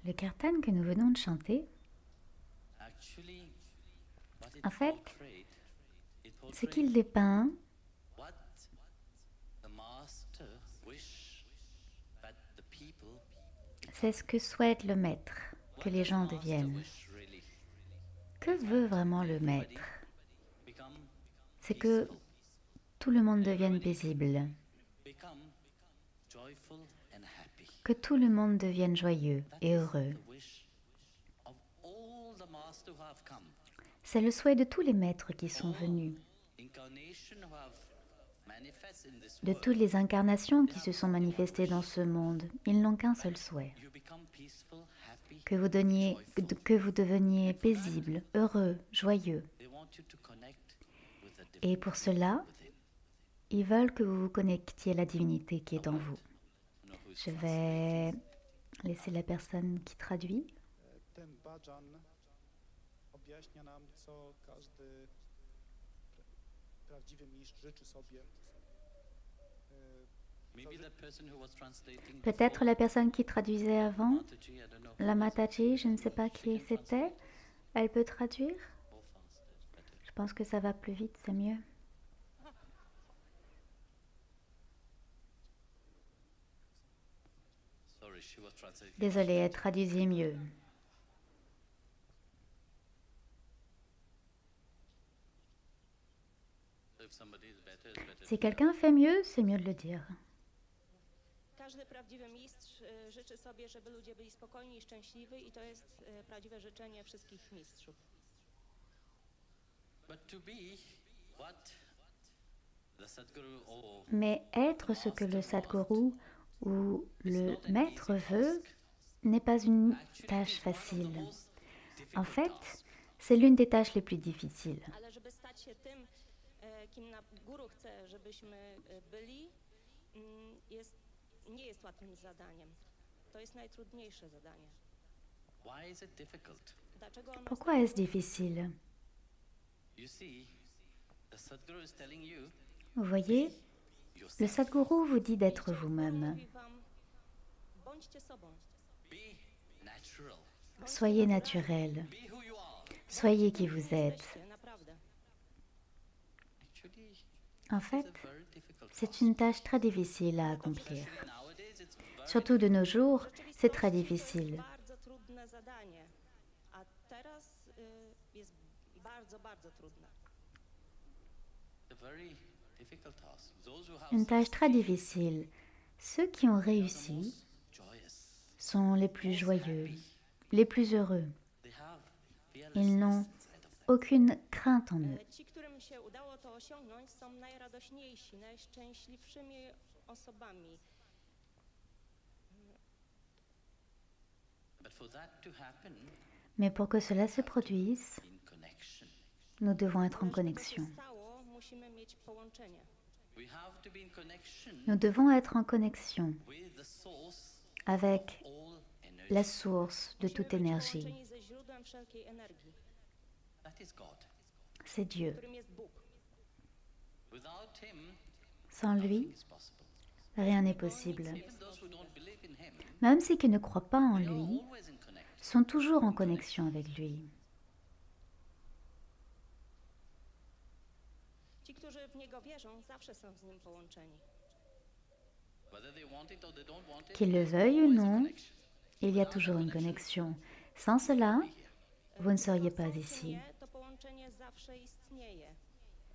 Le kirtan que nous venons de chanter, en fait, ce qu'il dépeint, c'est ce que souhaite le maître, que les gens deviennent. Que veut vraiment le maître? C'est que tout le monde devienne paisible, que tout le monde devienne joyeux et heureux. C'est le souhait de tous les maîtres qui sont venus, de toutes les incarnations qui se sont manifestées dans ce monde. Ils n'ont qu'un seul souhait, que vous deveniez paisible, heureux, joyeux. Et pour cela, ils veulent que vous vous connectiez à la divinité qui est en vous. Je vais laisser la personne qui traduit. Objaśnia nam, co każdy prawdziwy mistrz życzy sobie. Peut-être la personne qui traduisait avant, la Mataji, je ne sais pas qui c'était, elle peut traduire? Je pense que ça va plus vite, c'est mieux. Désolée, elle traduisait mieux. Si quelqu'un fait mieux, c'est mieux de le dire. Każdy prawdziwy mistrz życzy sobie, żeby ludzie byli spokojni i szczęśliwi, i to jest prawdziwe życzenie wszystkich mistrzów. Mais être ce que le Sadguru ou le maître veut n'est pas une tâche facile. En fait, c'est l'une des tâches les plus difficiles. Ale żeby stać się tym, kim guru chce, żebyśmy byli, nie jest łatwym zadaniem. To jest najtrudniejsze zadanie. Dlaczego ono Pourquoi est-ce difficile? Vous voyez, le Sadguru vous dit d'être vous-même. mówi wam, bądźcie sobą. Soyez naturel. Soyez qui vous êtes. Jesteście, naprawdę. En fait, c'est une tâche très difficile à accomplir. Surtout de nos jours, c'est très difficile. Bardzo trudne zadanie, a teraz jest bardzo, bardzo trudne. Une tâche très difficile. Ceux qui ont réussi sont les plus joyeux, les plus heureux. Ils n'ont aucune crainte en eux. Ci, którym się udało to osiągnąć, są najradośniejsi, najszczęśliwszymi osobami. Mais pour que cela se produise, nous devons être en connexion. Żeby to się stało, musimy mieć połączenie. Nous devons être en connexion avec la source de toute Musimy być énergie. połączeni ze źródłem wszelkiej energii, C'est Dieu. którym jest Bóg. Sans lui, rien n'est possible. Même ceux qui ne croient pas en lui sont toujours en connexion avec lui. Ci, którzy w Niego wierzą, zawsze są z Nim połączeni. Qu'ils le veuillent ou non, il y a toujours une connexion. Sans cela, vous ne seriez pas Chcąc ici. nie, to połączenie zawsze istnieje.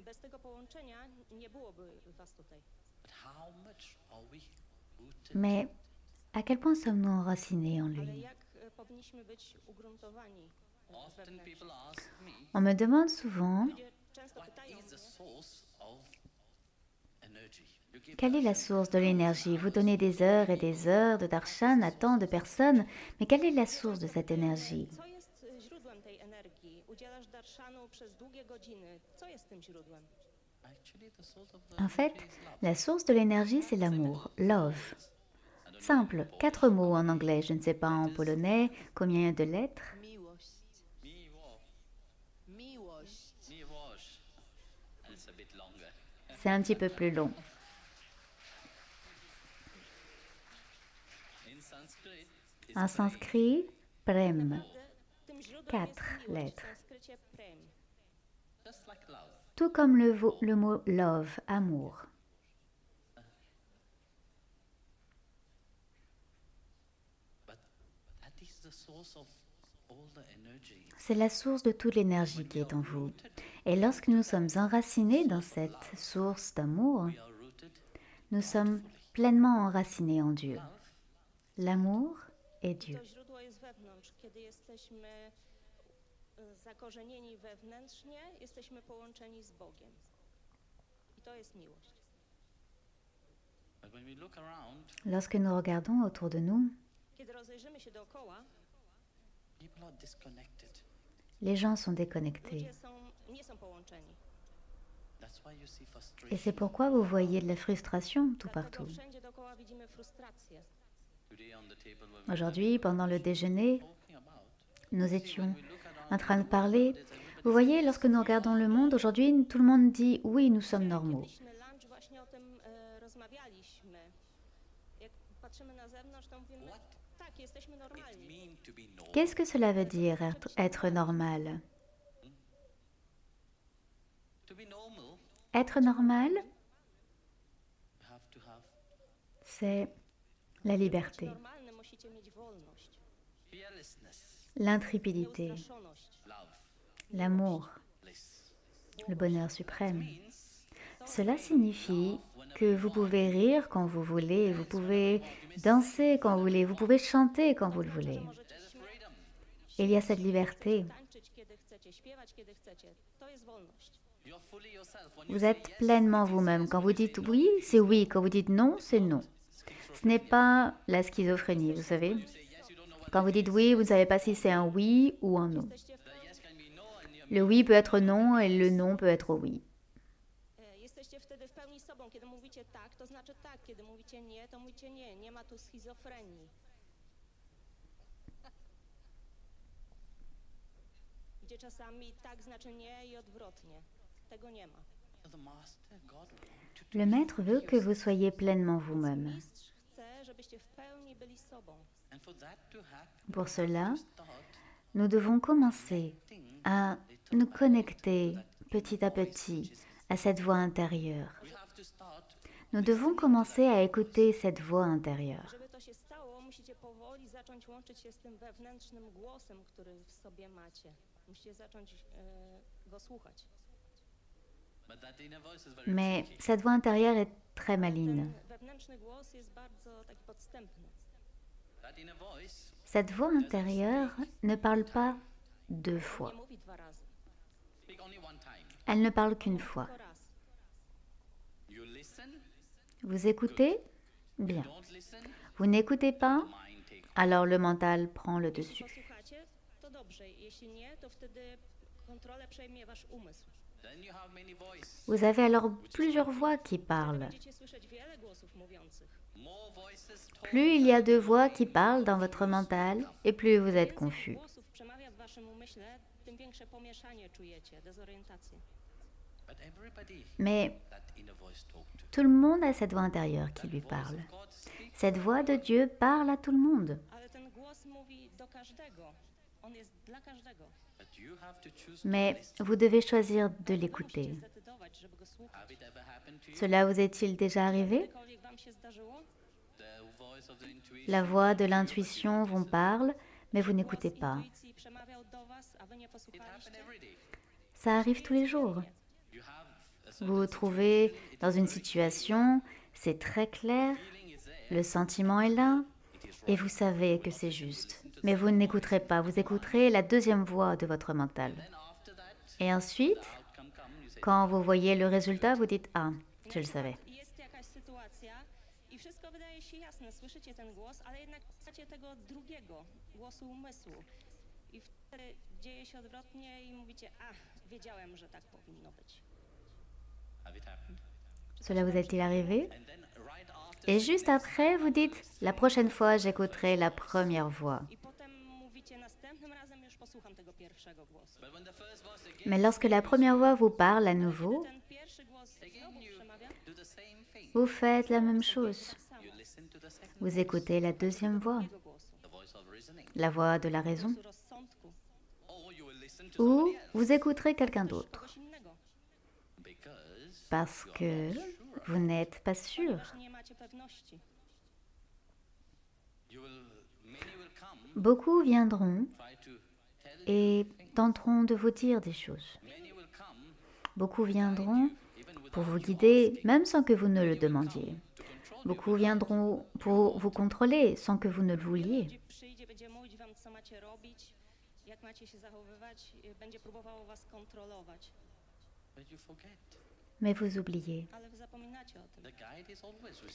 Bez tego połączenia nie byłoby was tutaj. Mais à quel point sommes-nous enracinés en Ale lui? jak powinniśmy być ugruntowani wewnętrznie? On me demande souvent Ludzie często pytają mnie, quelle est la source de l'énergie. Vous donnez des heures et des heures de darshan à tant de personnes, mais quelle est la source de cette énergie? co jest źródłem tej energii? Udzielasz darszanu przez długie godziny. Co jest tym źródłem? En fait, la source de l'énergie, c'est l'amour, love. Simple, 4 mots en anglais, je ne sais pas en polonais, combien il y a de lettres. Miłość. Miłość. C'est un petit peu plus long. En sanskrit, prem, Naprawdę tym źródłem 4 jest miłość, w lettres. sanskrycie prem. Tout comme le mot love, amour. C'est la source de toute l'énergie qui est en vous. Et lorsque nous sommes enracinés dans cette source d'amour, nous sommes pleinement enracinés en Dieu. L'amour est Dieu. To źródło jest wewnątrz. Kiedy jesteśmy zakorzenieni wewnętrznie, jesteśmy połączeni z Bogiem. I to jest miłość. Lorsque nous regardons autour de nous, Kiedy rozejrzymy się dookoła, les gens sont déconnectés. ludzie nie są połączeni. Et c'est pourquoi vous voyez de la frustration tout Dlatego partout. wszędzie dookoła widzimy frustrację. Aujourd'hui, pendant le déjeuner, nous étions en train de parler. Vous voyez, lorsque nous regardons le monde, aujourd'hui, tout le monde dit oui, nous sommes normaux. Kiedyśmy lunch właśnie o tym rozmawialiśmy. Jak patrzymy na zewnątrz, to mówimy, tak, jesteśmy normalni. Qu'est-ce que cela veut dire être normal? Être normal, c'est la liberté, Normalny musicie mieć wolność, l'intrépidité, nieustraszoność. l'amour, le bonheur suprême. Cela signifie que vous pouvez rire quand vous voulez, vous pouvez danser quand vous voulez, vous pouvez chanter quand vous le voulez. Możecie się śmiać, Il y a cette liberté. tańczyć kiedy chcecie, śpiewać kiedy chcecie. To jest wolność. Vous êtes pleinement vous-même. Quand vous dites oui, c'est oui. Quand vous dites non, c'est non. Ce n'est pas la schizophrénie, vous savez. Quand vous dites oui, vous ne savez pas si c'est un oui ou un non. Jesteście w pełni, Le oui peut être non et le non peut être oui. jesteście wtedy w pełni sobą. Kiedy mówicie tak, to znaczy tak. Kiedy mówicie nie, to mówicie nie. Nie ma tu schizofrenii. Gdzie czasami tak znaczy nie i odwrotnie. Tego nie ma. Le maître veut que vous soyez pleinement vous-même. Mistrz chce, żebyście w pełni byli sobą. Pour cela, nous devons commencer à nous connecter petit à petit à cette voix intérieure. Nous devons commencer à écouter cette voix intérieure. Żeby to się stało, musicie powoli zacząć łączyć się z tym wewnętrznym głosem, który w sobie macie. Musicie zacząć go słuchać. Mais cette voix intérieure est très maligne. Ten wewnętrzny głos jest bardzo taki podstępny. Cette voix intérieure ne parle pas deux fois. Nie mówi dwa razy. Elle ne parle qu'une fois. Tylko raz. Vous écoutez? Bien. Vous n'écoutez pas? Alors le mental prend le Jeśli dessus. posłuchacie, to dobrze. Jeśli nie, to wtedy kontrolę przejmie wasz umysł. Vous avez alors plusieurs voix qui parlent. Będziecie słyszeć wiele głosów mówiących. Plus il y a de voix qui parlent dans votre mental, et plus vous êtes Więcej confus. głosów przemawia w waszym umyśle, tym większe pomieszanie czujecie, dezorientację. Mais tout le monde a cette voix intérieure qui lui parle. Cette voix de Dieu parle à tout le monde. Ale ten głos mówi do każdego. On jest dla każdego. Mais vous devez choisir de l'écouter. Musicie zdecydować, żeby go słuchać. Cela vous est-il déjà arrivé? Kiedykolwiek wam się zdarzyło? La voix de l'intuition vous parle, mais vous n'écoutez Głos pas. intuicji przemawiał do was, a wy nie posłuchaliście? Ça arrive tous les jours. Vous vous trouvez dans une situation, c'est très clair, le sentiment est là, et vous savez que c'est juste. Mais vous n'écouterez pas, vous écouterez la deuxième voix de votre mental. Et ensuite, quand vous voyez le résultat, vous dites « Ah, je le savais ». Jest jakaś sytuacja i wszystko wydaje się jasne. Słyszycie ten głos, ale jednak słuchacie tego drugiego głosu umysłu. I wtedy dzieje się odwrotnie i mówicie, wiedziałem, że tak powinno być. Cela vous est-il arrivé? Et juste après, vous dites « La prochaine fois, j'écouterai la première voix I potem mówicie, następnym razem już posłucham tego pierwszego głosu. ». Mais lorsque la première voix vous parle à nouveau, Ten pierwszy głos znowu przemawia, vous faites la même chose. tak samo. Vous écoutez la deuxième voix, drugiego głosu, la voix de la raison, głosu rozsądku, ou vous écouterez quelqu'un d'autre, kogoś innego, parce que vous n'êtes pas sûr. ponieważ nie macie pewności. Beaucoup viendront et tenteront de vous dire des choses. Beaucoup viendront pour vous guider, même sans que vous ne le demandiez. Beaucoup viendront pour vous contrôler, sans que vous ne le vouliez. Ludzi przyjdzie, będzie mówić wam, co macie robić, jak macie się zachowywać, będzie próbowało was kontrolować. Mais vous oubliez. Ale wy zapominacie o tym.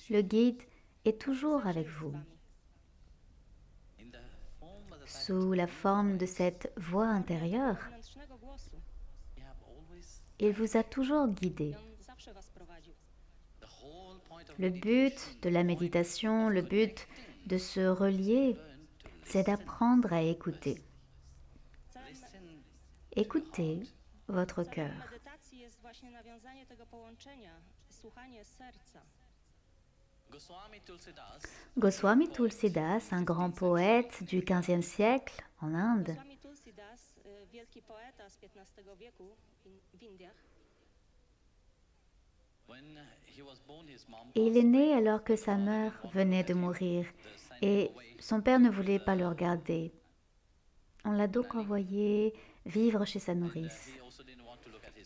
Le guide est toujours avec Zawsze jest z vous, wami. sous la forme de cette voix intérieure. Wewnętrznego głosu. Il vous a toujours guidé. I on zawsze was prowadził. Le but de la méditation, le but de se relier, c'est d'apprendre à écouter. Celem Écoutez votre cœur. medytacji jest właśnie nawiązanie tego połączenia, słuchanie serca. Goswami Tulsidas, un grand poète du XVe siècle en Inde, Swami Tulsidas, wielki poeta z XV wieku w Indiach, et il est né alors que sa mère venait de mourir et son père ne voulait pas le regarder. On l'a donc envoyé vivre chez sa nourrice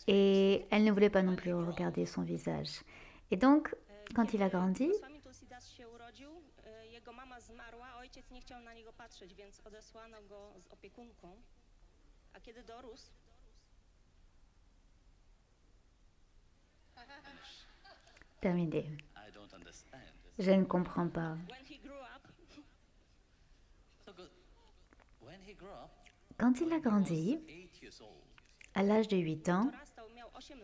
et elle ne voulait pas non plus regarder son visage. Et donc, quand il a grandi, Goswami Tulsidas się urodził, jego mama zmarła, a ojciec nie chciał na niego patrzeć, więc odesłano go z opiekunką. A kiedy dorósł, terminé. Je ne comprends pas. when he grew up, Quand il a grandi, à l'âge de 8 ans, dorastał, miał 8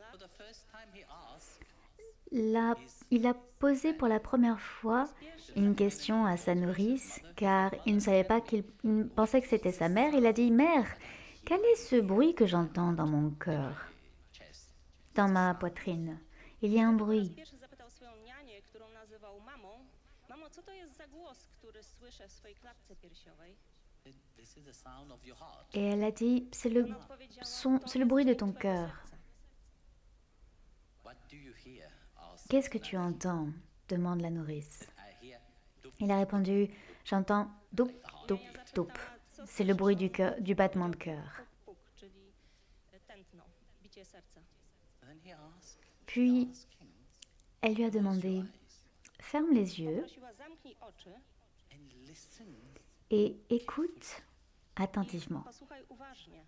lat, il a posé pour la première fois une question à sa nourrice, car il ne savait pas il pensait que c'était sa mère. Il a dit: Mère, quel est ce bruit que j'entends dans mon cœur, dans ma poitrine? Il y a un bruit. pierwszy zapytał swoją nianię, którą nazywał mamą: Mamo, co to jest za głos, który słyszę w swojej klatce piersiowej? Et elle a dit: C'est le Ona odpowiedziała: c'est le bruit de ton cœur. Qu'est-ce que tu entends? Demande la nourrice. Il a répondu: J'entends doup, doup, doup. C'est le bruit du cœur, du battement de cœur. Puk, czyli tętno, bicie serca. Puis, elle lui a demandé: Ferme les yeux Prosiła: zamknij oczy, et écoute attentivement. posłuchaj uważnie.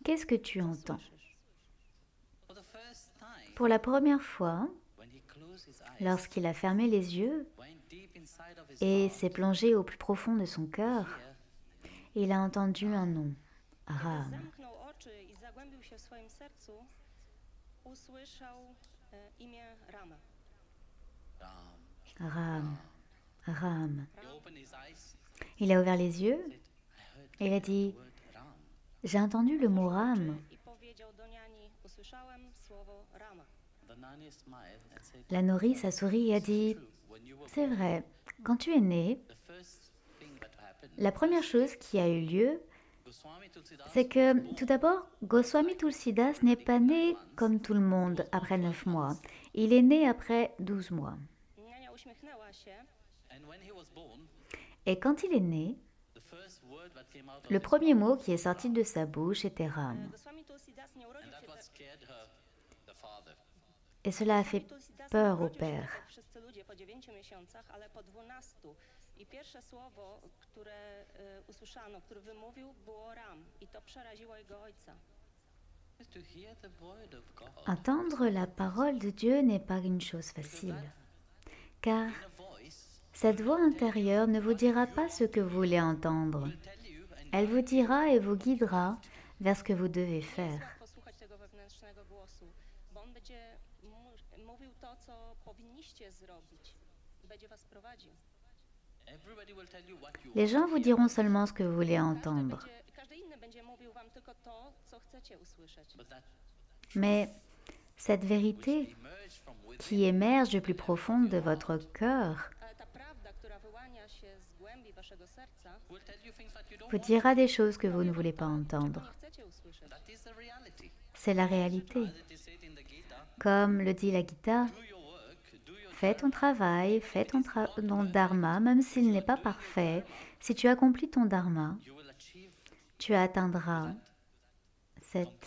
Qu'est-ce que tu entends? Słyszysz? Pour la première fois, lorsqu'il a fermé les yeux et s'est plongé au plus profond de son cœur, il a entendu un nom, Ram. Zamknął oczy i zagłębił się w swoim sercu, usłyszał imię Rama. Ram, Ram. Il a ouvert les yeux et il a dit: J'ai entendu le mot Ram. I powiedział do niani: usłyszałem słowo Rama. La nourrice a souri et a dit: C'est vrai, quand tu es né, la première chose qui a eu lieu, c'est que tout d'abord, Goswami Tulsidas n'est pas né comme tout le monde après 9 mois. Il est né après 12 mois. Niania uśmiechnęła się Et quand il est né, le premier mot qui est sorti de sa bouche était Ram. Goswami Tulsidas nie urodził się Et cela a fait Tulsidas peur nie au urodził się père. jak wszyscy ludzie po 9 miesiącach, ale po 12. I pierwsze słowo, które usłyszano, które wymówił, było Ram. I to przeraziło jego ojca. Entendre la parole de Dieu n'est pas une chose facile, car cette voix intérieure ne vous dira pas ce que vous voulez entendre. Elle vous dira et vous guidera vers ce que vous devez faire. Posłuchać tego wewnętrznego głosu, bo on będzie mówił to, co powinniście zrobić. Będzie was prowadził. Les gens vous diront seulement ce que vous voulez entendre, Każdy inny będzie mówił wam tylko to, co chcecie usłyszeć. mais Cette vérité qui émerge du plus profond de votre cœur Ale ta prawda, która wyłania się z głębi waszego serca, vous dira des choses que vous ne voulez pas czego entendre. nie chcecie usłyszeć. C'est la réalité. Comme le dit la Gita, fais ton travail, fais ton dharma, même s'il n'est pas parfait. Si tu accomplis ton dharma, tu atteindras cet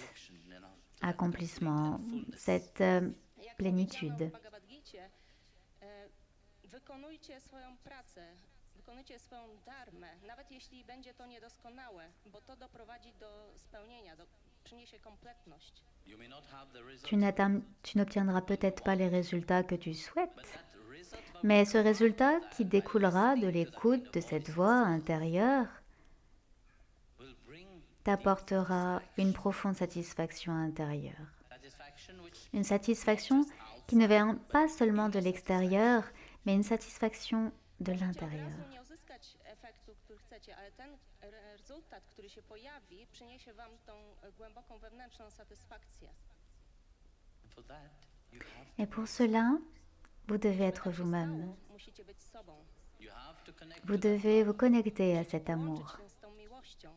accomplissement, cette Jak plénitude. powiedziano w Bhagavad Gicie, wykonujcie swoją pracę, wykonujcie swoją dharmę, nawet jeśli będzie to niedoskonałe, bo to doprowadzi do spełnienia, przyniesie kompletność. Tu n'obtiendras peut-être pas les résultats que tu souhaites, mais ce résultat qui découlera de l'écoute de cette voix intérieure t'apportera une profonde satisfaction intérieure. Une satisfaction qui ne vient pas seulement de l'extérieur, mais une satisfaction de Możecie od l'intérieur. razu nie uzyskać efektu, który chcecie, ale ten rezultat, który się pojawi, przyniesie wam tą głęboką wewnętrzną satysfakcję. Et pour cela, vous devez By être tak się vous-même. stało, musicie być sobą. Vous devez vous connecter à cet Łączyć amour. się z tą miłością.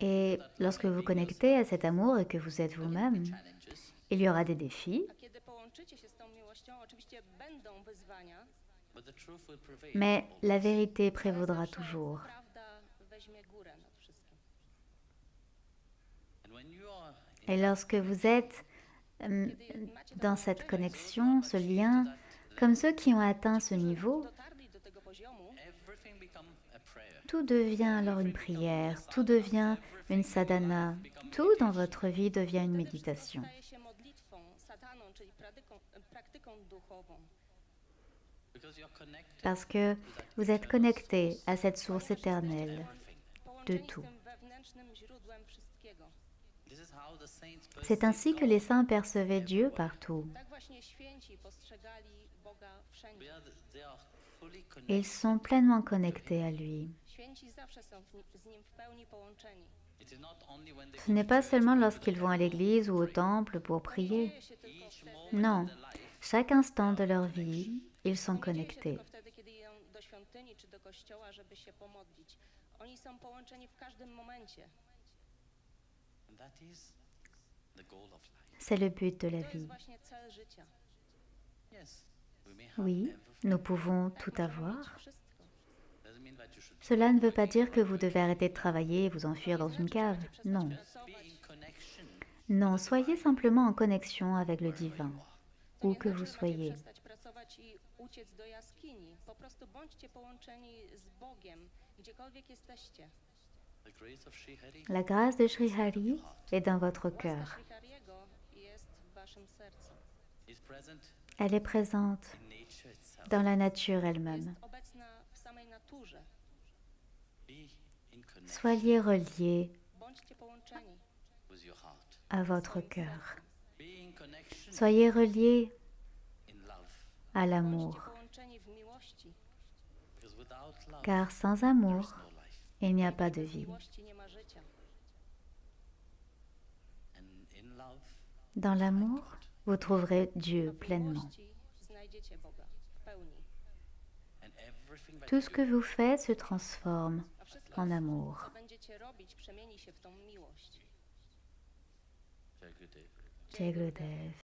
Et lorsque vous connectez à cet amour et que vous êtes vous-même, il y aura des défis, A kiedy połączycie się z tą miłością, oczywiście będą wyzwania, mais la vérité ale prévaudra zawsze toujours. prawda weźmie górę nad wszystkim. Et lorsque vous êtes Kiedy macie dans to cette połączenie, connexion, ce lien, comme ceux qui ont atteint ce niveau, dotarli do tego poziomu, tout devient alors une prière, tout devient une sadhana, tout dans votre vie devient une wtedy wszystko méditation. staje się modlitwą, sataną, czyli praktyką duchową. Parce que vous êtes connecté à cette source éternelle de Połączeni z tout. tym wewnętrznym źródłem wszystkiego. C'est ainsi que les saints percevaient Dieu partout. Tak właśnie święci postrzegali Boga wszędzie. Ils sont pleinement connectés à lui. Święci zawsze są z Nim w pełni połączeni. Ce n'est pas seulement lorsqu'ils vont à l'église ou au temple pour To nie prier. dzieje się tylko wtedy, Non, chaque instant de leur vie, ils sont to nie dzieje się connectés. tylko wtedy, kiedy idą do świątyni czy do kościoła, żeby się pomodlić. Oni są połączeni w każdym momencie. C'est le but de la To jest vie. właśnie cel życia. Oui, nous pouvons Tak, tout możemy mieć avoir. wszystko. Cela ne veut pas dire que vous devez arrêter de travailler et vous enfuir dans une cave. Non. Non, soyez simplement en connexion avec le divin, To où nie que znaczy, vous że macie soyez. przestać pracować i uciec do jaskini. Po prostu bądźcie połączeni z Bogiem, gdziekolwiek jesteście. La grâce de Sri Hari est dans votre Łaska cœur. Sri Hariego jest w waszym sercu. Elle est présente dans la nature elle-même. Jest obecna w samej naturze. Soyez reliés Bądźcie połączeni à votre swoim cœur. sercem. Soyez reliés à Bądźcie l'amour, połączeni w miłości. car sans amour, il n'y a pas de Bez vie. miłości nie ma życia. Dans l'amour, vous trouverez Dieu W pleinement. miłości znajdziecie Boga w pełni. Tout ce que vous faites se transforme A wszystko, en amour. co będziecie robić, przemieni się w tą miłość. Jai Gurudev.